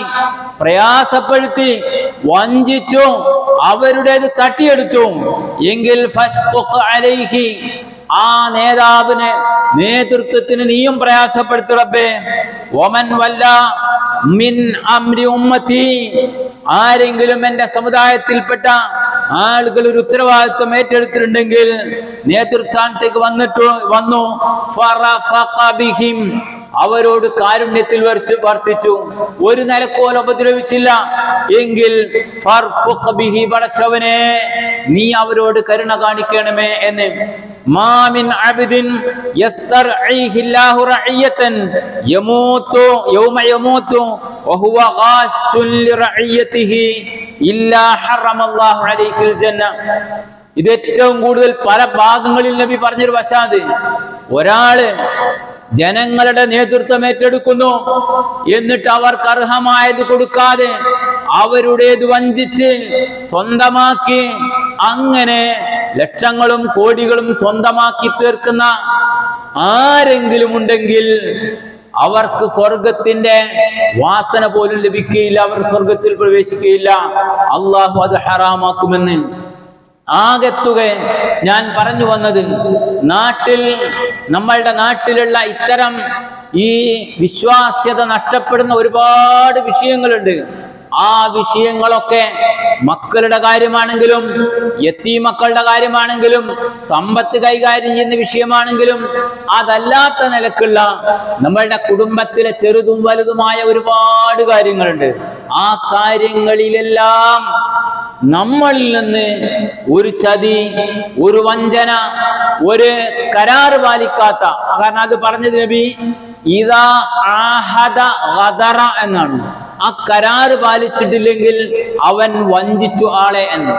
[SPEAKER 1] പ്രയാസപ്പെടുത്തി, വഞ്ചിച്ചു, അവരുടേത് തട്ടിയെടുത്തു എങ്കിൽ ഫശഖ്ഖിഖ് അലൈഹി, ആ നേതാവിനെ, നേതൃത്വത്തിന് നീയും പ്രയാസപ്പെടുത്തു റബ്ബേ. വമൻ വല്ല മിൻ അംരി ഉമ്മത്തി, ആരെങ്കിലും എന്റെ സമുദായത്തിൽപ്പെട്ട ആളുകൾ ഒരു ഉത്തരവാദിത്വം ഏറ്റെടുത്തിട്ടുണ്ടെങ്കിൽ, നേതൃസ്ഥാനത്തേക്ക് വന്നു ഫറഫഖ ബിഹിം, അവരോട് കാരുണ്യത്തിൽ വർത്തിച്ചു, ഒരു നിലക്കോൽ ഉപദ്രവിച്ചില്ല എങ്കിൽ ഫർഫഖ് ബിഹി, പടച്ചവനെ നീ അവരോട് കരുണ കാണിക്കണമേ എന്ന്. മാമിൻ അബ്ദിൻ യസ്തർഈഹില്ലാഹു റഇയതൻ യമൂതു യൗമ യമൂതു വഹുവ ഗാശുൻ ലിറഇയതിഹി ഇല്ലാ ഹറമല്ലാഹു അലൈഹിൽ ജന്ന. ഇത് ഏറ്റവും കൂടുതൽ പല ഭാഗങ്ങളിൽ നബി പറഞ്ഞൊരു വശാത്. ഒരാള് ജനങ്ങളുടെ നേതൃത്വം ഏറ്റെടുക്കുന്നു, എന്നിട്ട് അവർക്ക് അർഹമായത് കൊടുക്കാതെ അവരുടേത് വഞ്ചിച്ച് സ്വന്തമാക്കി, അങ്ങനെ ലക്ഷങ്ങളും കോടികളും സ്വന്തമാക്കി തീർക്കുന്ന ആരെങ്കിലും ഉണ്ടെങ്കിൽ അവർക്ക് സ്വർഗത്തിന്റെ വാസന പോലും ലഭിക്കുകയില്ല, അവർ സ്വർഗത്തിൽ പ്രവേശിക്കുകയില്ല, അള്ളാഹു അത് ഹറാമാക്കുമെന്ന്. ആകെത്തുക ഞാൻ പറഞ്ഞു വന്നത്, നമ്മളുടെ നാട്ടിലുള്ള ഇത്തരം ഈ വിശ്വാസ്യത നഷ്ടപ്പെടുന്ന ഒരുപാട് വിഷയങ്ങളുണ്ട്. ആ വിഷയങ്ങളൊക്കെ മക്കളുടെ കാര്യമാണെങ്കിലും, യത്തീമക്കളുടെ കാര്യമാണെങ്കിലും, സമ്പത്ത് കൈകാര്യം ചെയ്യുന്ന വിഷയമാണെങ്കിലും, അതല്ലാത്ത നിലക്കുള്ള നമ്മളുടെ കുടുംബത്തിലെ ചെറുതും വലുതുമായ ഒരുപാട് കാര്യങ്ങളുണ്ട്. ആ കാര്യങ്ങളിലെല്ലാം നമ്മളിൽ നിന്ന് ഒരു ചതി, ഒരു വഞ്ചന, ഒരു കരാറ് പാലിക്കാത്ത, കാരണം അത് പറഞ്ഞത് നബി ഇദാ ആഹദ ഗദറ എന്നാണ്. ആ കരാറ് പാലിച്ചിട്ടില്ലെങ്കിൽ അവൻ വഞ്ചിച്ചു ആളെ എന്ന്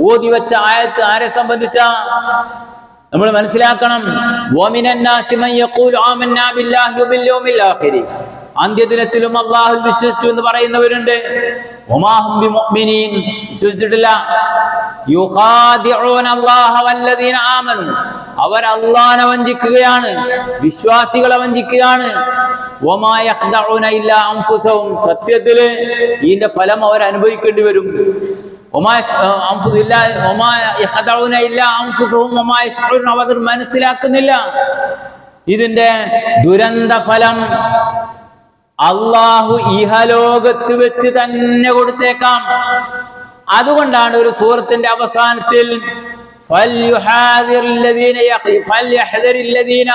[SPEAKER 1] ഓതി വെച്ച ആയത്ത് ആരെ സംബന്ധിച്ച നമ്മൾ മനസ്സിലാക്കണം. അന്ത്യദിനത്തിലും അള്ളാഹു വിശ്വസിച്ചു എന്ന് പറയുന്നവരുണ്ട്. വിശ്വസിച്ചിട്ടില്ല. അവർ അള്ളാഹനെ വഞ്ചിക്കുകയാണ്, വിശ്വാസികളെ വഞ്ചിക്കുകയാണ്. സത്യത്തില് ഇതിന്റെ ഫലം അവർ അനുഭവിക്കേണ്ടി വരും. അവർ മനസ്സിലാക്കുന്നില്ല ഇതിന്റെ ദുരന്ത ഫലം അള്ളാഹു ഇഹലോകത്ത് വെച്ച് തന്നെ കൊടുത്തേക്കാം. അതുകൊണ്ടാണ് ഒരു സൂറത്തിന്റെ അവസാനത്തിൽ فليحذر الذين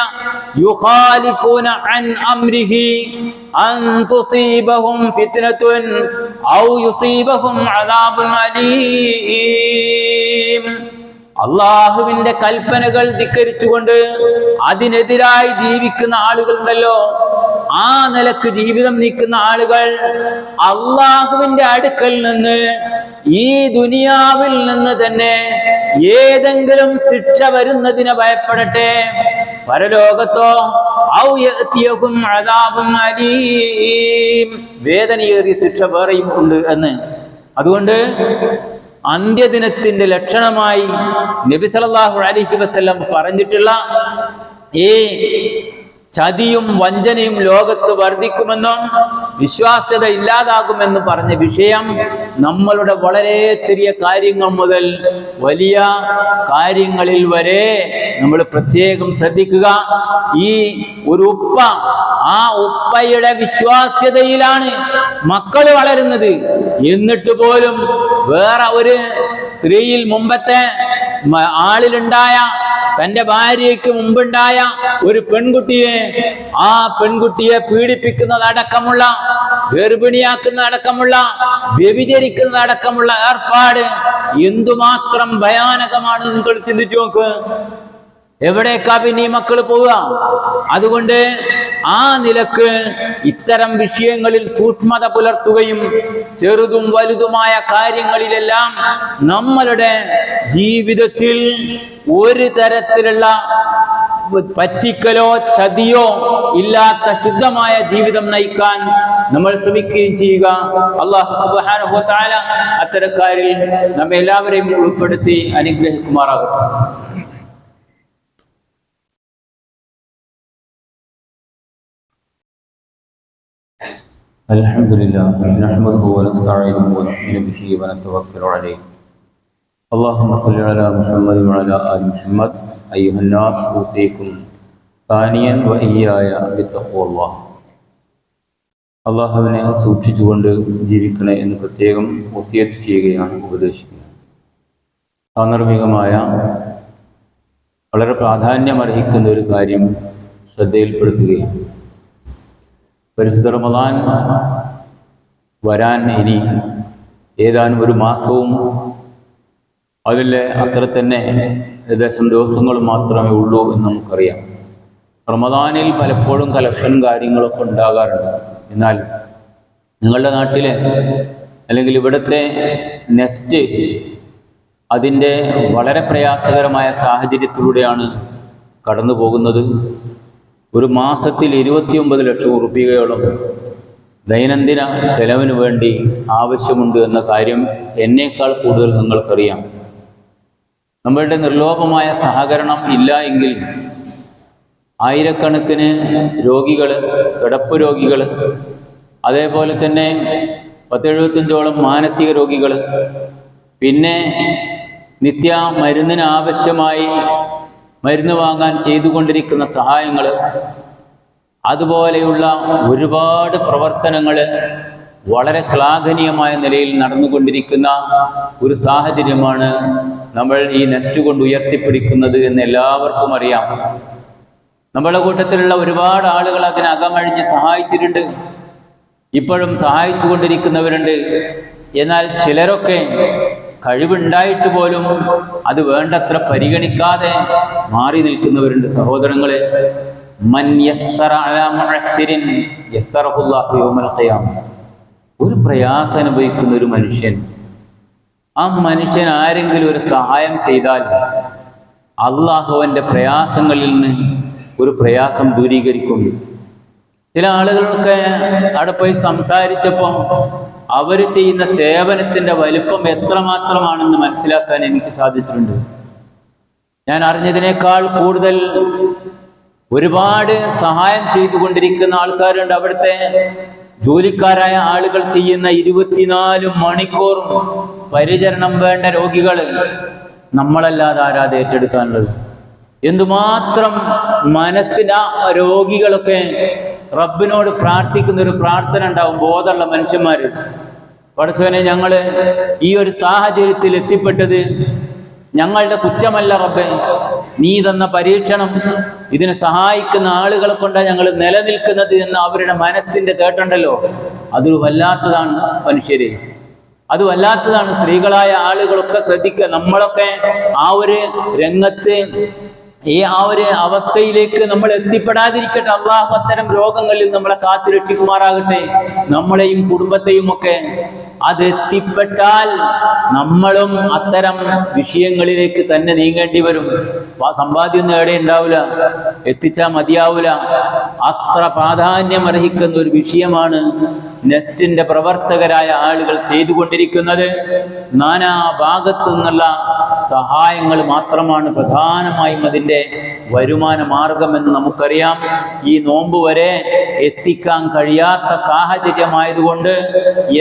[SPEAKER 1] يخالفون عن أمره أن تصيبهم فتنة أو يصيبهم عذاب أليم. അള്ളാഹുവിന്റെ കൽപ്പനകൾ ധിക്കരിച്ചുകൊണ്ട് അതിനെതിരായി ജീവിക്കുന്ന ആളുകളുണ്ടല്ലോ, ആ നിലക്ക് ജീവിതം നീക്കുന്ന ആളുകൾ അള്ളാഹുവിന്റെ അടുക്കൽ നിന്ന് ഈ ദുനിയാവിൽ നിന്ന് തന്നെ ഏതെങ്കിലും ശിക്ഷ വരുന്നതിനെ ഭയപ്പെടട്ടെ, പരലോകത്തോ വേദനയേറിയ ശിക്ഷ വേറെയും ഉണ്ട് എന്ന്. അതുകൊണ്ട് അന്ത്യദിനത്തിന്റെ ലക്ഷണമായി നബി സല്ലല്ലാഹു അലൈഹി വസല്ലം പറഞ്ഞിട്ടുള്ള ഈ ചതിയും വഞ്ചനയും ലോകത്ത് വർദ്ധിക്കുമെന്നും വിശ്വാസ്യത ഇല്ലാതാകുമെന്നും പറഞ്ഞ വിഷയം നമ്മളുടെ വളരെ ചെറിയ കാര്യങ്ങൾ മുതൽ വലിയ കാര്യങ്ങളിൽ വരെ നമ്മൾ പ്രത്യേകം ശ്രദ്ധിക്കുക. ഈ ഒരു ഉപ്പ, ആ ഉപ്പയുടെ വിശ്വാസ്യതയിലാണ് മക്കൾ വളരുന്നത്. എന്നിട്ട് പോലും വേറെ ഒരു സ്ത്രീയിൽ മുമ്പത്തെ ആളിലുണ്ടായ, തന്റെ ഭാര്യയ്ക്ക് മുമ്പുണ്ടായ ഒരു പെൺകുട്ടിയെ, ആ പെൺകുട്ടിയെ പീഡിപ്പിക്കുന്നതടക്കമുള്ള, ഗർഭിണിയാക്കുന്നതടക്കമുള്ള, വ്യഭിചരിക്കുന്നതടക്കമുള്ള ഏർപ്പാട് എന്തുമാത്രം ഭയാനകമാണ് നിങ്ങൾ ചിന്തിച്ചു നോക്ക്. എവിടേക്കാ പിന്നെ ഈ മക്കൾ പോവുക? അതുകൊണ്ട് ആ നിലക്ക് ഇത്തരം വിഷയങ്ങളിൽ സൂക്ഷ്മത പുലർത്തുകയും ചെറുതും വലുതുമായ കാര്യങ്ങളിലെല്ലാം നമ്മളുടെ ജീവിതത്തിൽ ഒരു തരത്തിലുള്ള പറ്റിക്കലോ ചതിയോ ഇല്ലാത്ത ശുദ്ധമായ ജീവിതം നയിക്കാൻ നമ്മൾ ശ്രമിക്കുകയും ചെയ്യുക. അല്ലാഹു സുബ്ഹാനഹു വ തആല അത്തരക്കാരിൽ നമ്മെ എല്ലാവരെയും ഉൾപ്പെടുത്തി അനുഗ്രഹിക്കുമാറാകട്ടെ. അൽഹംദുലില്ലാഹ് നഹ്മദുഹു വ നസ്തഈനുഹു വ നുഅ്മിനു ബിഹി വ നതവക്കലു അലൈഹി. اللهم صل على محمد وعلى آل محمد أيها الناس أوصيكم ثانيا وإياي بتقوى الله. അള്ളാഹുവിനെ സൂക്ഷിച്ചുകൊണ്ട് ജീവിക്കണേ എന്ന് പ്രത്യേകം വസിയത്ത് ചെയ്യുകയാണ്, ഉപദേശിക്കുന്നത്. സാന്ദർഭികമായ വളരെ പ്രാധാന്യമർഹിക്കുന്ന ഒരു കാര്യം ശ്രദ്ധയിൽപ്പെടുത്തുകയാണ്. പരിശുദ്ധ റമദാൻ വരാൻ ഇനി ഏതാനും ഒരു മാസവും അതിൽ അത്ര തന്നെ ഏകദേശം ദിവസങ്ങൾ മാത്രമേ ഉള്ളൂ എന്ന് നമുക്കറിയാം. റമദാനിൽ പലപ്പോഴും കളക്ഷൻ കാര്യങ്ങളൊക്കെ ഉണ്ടാകാറുണ്ട്. എന്നാൽ നിങ്ങളുടെ നാട്ടിലെ അല്ലെങ്കിൽ ഇവിടുത്തെ നെസ്റ്റ് അതിൻ്റെ വളരെ പ്രയാസകരമായ സാഹചര്യത്തിലൂടെയാണ് കടന്നു പോകുന്നത്. ഒരു മാസത്തിൽ 29 ലക്ഷം റുപ്യയോളം ദൈനംദിന ചെലവിന് വേണ്ടി ആവശ്യമുണ്ട് എന്ന കാര്യം എന്നേക്കാൾ കൂടുതൽ നിങ്ങൾക്കറിയാം. നമ്മളുടെ നിർലോഭമായ സഹകരണം ഇല്ല എങ്കിൽ ആയിരക്കണക്കിന് രോഗികൾ, കിടപ്പ് രോഗികൾ, അതേപോലെ തന്നെ 10-75ഓളം മാനസിക രോഗികൾ, പിന്നെ നിത്യ മരുന്നിന് ആവശ്യമായി മരുന്ന് വാങ്ങാൻ ചെയ്തുകൊണ്ടിരിക്കുന്ന സഹായങ്ങൾ, അതുപോലെയുള്ള ഒരുപാട് പ്രവർത്തനങ്ങൾ വളരെ ശ്ലാഘനീയമായ നിലയിൽ നടന്നുകൊണ്ടിരിക്കുന്ന ഒരു സാഹചര്യമാണ് നമ്മൾ ഈ നെസ്റ്റ് കൊണ്ട് ഉയർത്തിപ്പിടിക്കുന്നത് എന്ന് എല്ലാവർക്കും അറിയാം. നമ്മുടെ കൂട്ടത്തിലുള്ള ഒരുപാട് ആളുകൾ അതിനകമഴിഞ്ഞ് സഹായിച്ചിട്ടുണ്ട്, ഇപ്പോഴും സഹായിച്ചു കൊണ്ടിരിക്കുന്നവരുണ്ട്. എന്നാൽ ചിലരൊക്കെ കഴിവുണ്ടായിട്ട് പോലും അത് വേണ്ടത്ര പരിഗണിക്കാതെ മാറി നിൽക്കുന്നവരുണ്ട് സഹോദരങ്ങളെ. മൻ യസ്സറ അലാ മുഅസ്സിരിൻ യസ്സറഹുല്ലാഹു യൗമൽ ഖിയാമ. ഒരു പ്രയാസം അനുഭവിക്കുന്ന ഒരു മനുഷ്യൻ, ആ മനുഷ്യൻ ആരെങ്കിലും ഒരു സഹായം ചെയ്താൽ അള്ളാഹു അവൻ്റെ പ്രയാസങ്ങളിൽ നിന്ന് ഒരു പ്രയാസം ദൂരീകരിക്കും. ചില ആളുകളൊക്കെ അവിടെ പോയി സംസാരിച്ചപ്പം അവർ ചെയ്യുന്ന സേവനത്തിൻ്റെ വലിപ്പം എത്രമാത്രമാണെന്ന് മനസ്സിലാക്കാൻ എനിക്ക് സാധിച്ചിട്ടുണ്ട്. ഞാൻ അറിഞ്ഞതിനേക്കാൾ കൂടുതൽ ഒരുപാട് സഹായം ചെയ്തുകൊണ്ടിരിക്കുന്ന ആൾക്കാരുണ്ട്. അവിടുത്തെ ജോലിക്കാരായ ആളുകൾ ചെയ്യുന്ന 24 മണിക്കൂറും പരിചരണം വേണ്ട രോഗികൾ നമ്മളല്ലാതെ ആരാതെ ഏറ്റെടുക്കാനുള്ളത്. എന്തുമാത്രം മനസ്സിന് ആ രോഗികളൊക്കെ റബ്ബിനോട് പ്രാർത്ഥിക്കുന്ന ഒരു പ്രാർത്ഥന ഉണ്ടാവും. ബോധമുള്ള മനുഷ്യന്മാർ, പടച്ചവനെ, ഞങ്ങള് ഈ ഒരു സാഹചര്യത്തിൽ എത്തിപ്പെട്ടത് ഞങ്ങളുടെ കുറ്റമല്ല റബ്ബേ, നീ തന്ന പരീക്ഷണം, ഇതിനെ സഹായിക്കുന്ന ആളുകളെ കൊണ്ടാണ് ഞങ്ങൾ നിലനിൽക്കുന്നത് എന്ന് അവരുടെ മനസ്സിന്റെ തേട്ടുണ്ടല്ലോ, അതൊരു വല്ലാത്തതാണ് മനുഷ്യരെ, അത് വല്ലാത്തതാണ്. സ്ത്രീകളായ ആളുകളൊക്കെ ശ്രദ്ധിക്കുക. നമ്മളൊക്കെ ആ ഒരു രംഗത്ത് ആ ഒരു അവസ്ഥയിലേക്ക് നമ്മൾ എത്തിപ്പെടാതിരിക്കട്ടെ. അള്ളാഹു അത്തരം രോഗങ്ങളിൽ നമ്മളെ കാത്തുരക്ഷിക്കുമാറാകട്ടെ, നമ്മളെയും കുടുംബത്തെയും ഒക്കെ. അത് എത്തിപ്പെട്ടാൽ നമ്മളും അത്തരം വിഷയങ്ങളിലേക്ക് തന്നെ നീങ്ങേണ്ടി വരും. സമ്പാദ്യം നേടെ ഉണ്ടാവില്ല, എത്തിച്ചാൽ മതിയാവില്ല. അത്ര പ്രാധാന്യം അർഹിക്കുന്ന ഒരു വിഷയമാണ് നെസ്റ്റിന്റെ പ്രവർത്തകരായ ആളുകൾ ചെയ്തുകൊണ്ടിരിക്കുന്നത്. നാനാ ഭാഗത്തു നിന്നുള്ള സഹായങ്ങൾ മാത്രമാണ് പ്രധാനമായും അതിൻ്റെ വരുമാന മാർഗമെന്ന് നമുക്കറിയാം. ഈ നോമ്പ് വരെ എത്തിക്കാൻ കഴിയാത്ത സാഹചര്യമായതുകൊണ്ട്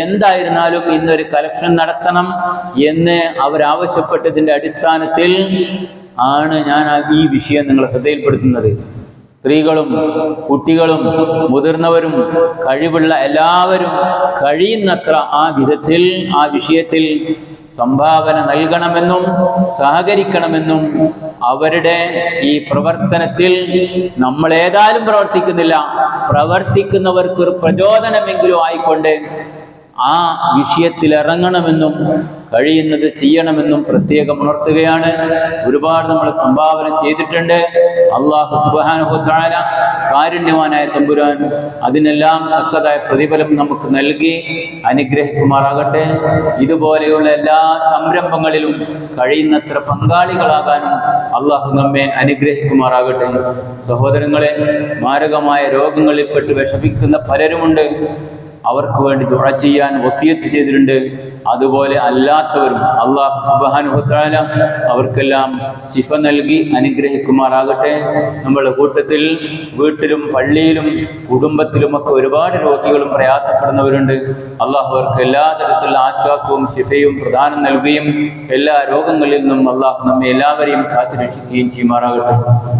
[SPEAKER 1] എന്തായിരുന്നാലും ഇന്നൊരു കളക്ഷൻ നടത്തണം എന്ന് അവരാവശ്യപ്പെട്ടതിൻ്റെ അടിസ്ഥാനത്തിൽ ആണ് ഞാൻ ഈ വിഷയം നിങ്ങളെ ശ്രദ്ധയിൽപ്പെടുത്തുന്നത്. സ്ത്രീകളും കുട്ടികളും മുതിർന്നവരും കഴിവുള്ള എല്ലാവരും കഴിയുന്നത്ര ആ വിധത്തിൽ ആ വിഷയത്തിൽ സംഭാവന നൽകണമെന്നും സഹകരിക്കണമെന്നും അവരുടെ ഈ പ്രവർത്തനത്തിൽ നമ്മൾ ഏതായാലും പ്രവർത്തിക്കുന്നില്ല, പ്രവർത്തിക്കുന്നവർക്ക് ഒരു പ്രചോദനമെങ്കിലും ആയിക്കൊണ്ട് ആ വിഷയത്തിൽ ഇറങ്ങണമെന്നും കഴിയുന്നത് ചെയ്യണമെന്നും പ്രത്യേകം ഉണർത്തുകയാണ്. ഒരുപാട് നമ്മൾ സംഭാവന ചെയ്തിട്ടുണ്ട്. അല്ലാഹു സുബ്ഹാനഹു വ തആല കാരുണ്യവാനായ തമ്പുരാൻ അതിനെല്ലാം തക്കതായ പ്രതിഫലം നമുക്ക് നൽകി അനുഗ്രഹിക്കുമാറാകട്ടെ. ഇതുപോലെയുള്ള എല്ലാ സംരംഭങ്ങളിലും കഴിയുന്നത്ര പങ്കാളികളാകാനും അള്ളാഹു നമ്മെ അനുഗ്രഹിക്കുമാറാകട്ടെ. സഹോദരങ്ങളെ, മാരകമായ രോഗങ്ങളിൽപ്പെട്ട് വിഷമിക്കുന്ന പലരുമുണ്ട്. അവർക്ക് വേണ്ടി ദുആ ചെയ്യാൻ വസിയത്ത് ചെയ്തിട്ടുണ്ട്. അതുപോലെ അല്ലാത്തവരും അല്ലാഹു സുബ്ഹാനഹു വ തആല അവർക്കെല്ലാം ശിഫ നൽകി അനുഗ്രഹിക്കുമാറാകട്ടെ. നമ്മുടെ കൂട്ടത്തിൽ വീട്ടിലും പള്ളിയിലും കുടുംബത്തിലുമൊക്കെ ഒരുപാട് രോഗികളും പ്രയാസപ്പെടുന്നവരുണ്ട്. അള്ളാഹു അവർക്ക് എല്ലാ തരത്തിലുള്ള ആശ്വാസവും ശിഫയും പ്രദാനം നൽകുകയും എല്ലാ രോഗങ്ങളിൽ നിന്നും അള്ളാഹു നമ്മെ എല്ലാവരെയും കാത്തുരക്ഷിക്കുകയും ചെയ്യുമാറാകട്ടെ.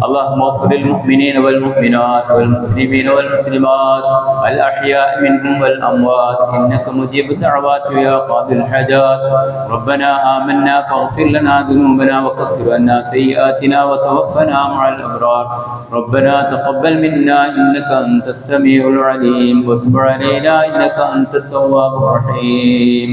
[SPEAKER 1] അല്ലാഹു മഗ്ഫിറിൽ മുഅ്മിനീന വൽ മുഅ്മിനാത്ത് വൽ മുസ്ലിമീന വൽ മുസ്ലിമാത്ത് വൽ അഹ്യാഇ മിൻഹും വൽ അംവാത്ത് ഇന്നക മുജീബു ദഅവാതി യാ ഖാദിൽ الحاجات ربنا آمنا فاغفر لنا ذنوبنا وكفر عنا سيئاتنا وتوفنا مع الأبرار ربنا تقبل منا إنك أنت السميع العليم وتب علينا إنك أنت التواب الرحيم